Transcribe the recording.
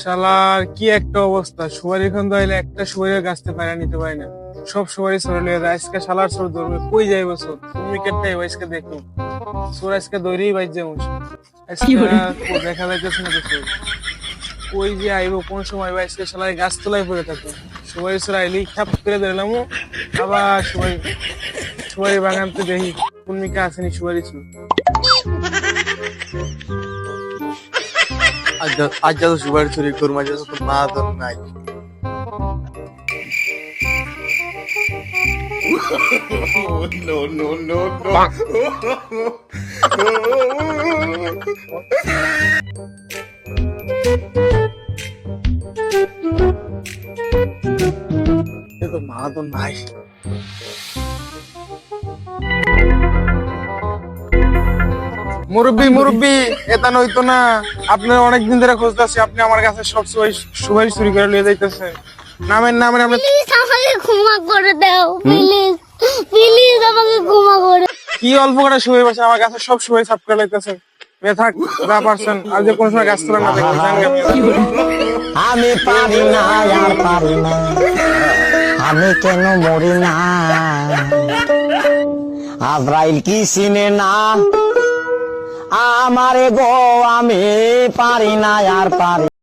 শালার কি একটা অবস্থা, সুপারি এখন দাইলে একটা সুপারি গাছতে পায়রা নিতে পারে না, সব সুপারি সরে লিয়ে যায়। আজকে শালার সর ধরবে, কই যাই বছর তুমি কেটে আজকে দেখো সোর আজকে দৌড়েই বাইর যাবো আজকে। দেখা যাইতেছে না কিছু, কই যে আইবো কোন সময় বা আজকে শালার গাছ তোলায় পড়ে থাকে। সুপারি সর আইলি খাপ করে দিলাম, আবার সুপারি সুপারি বাগানতে দেখি কোন মিকা আসেনি সুপারি চুর। আজ যত সুপারি চুরি করবো, আজ যত মা তো নাই। No, no, no, no. মা তো নাই। মুরব্বি মুরব্বি, এটা নইতো না, আপনার অনেকদিন ধরে খুঁজতেছি, আপনি আমার কাছে সব সুপারি চুরি করে নিয়ে যাইতেছেন। নামেন নামেন, আপনি প্লিজ আমাকে ক্ষমা করে দাও, প্লিজ প্লিজ আমাকে ক্ষমা করে। কি অল্প করে সুপারি পাচ্ছেন, আমার কাছে সব সুপারি সাফ করে লাইতেছেন। থাক যা পারছেন, আজ যে কোনো সময় গাছ তোলা না দেখবেন। আমি পারি না আর পারি না, আমি কেন মরি না, আজরাইল কি চিনে না আমারে গো, আমি পারি না আর পারি।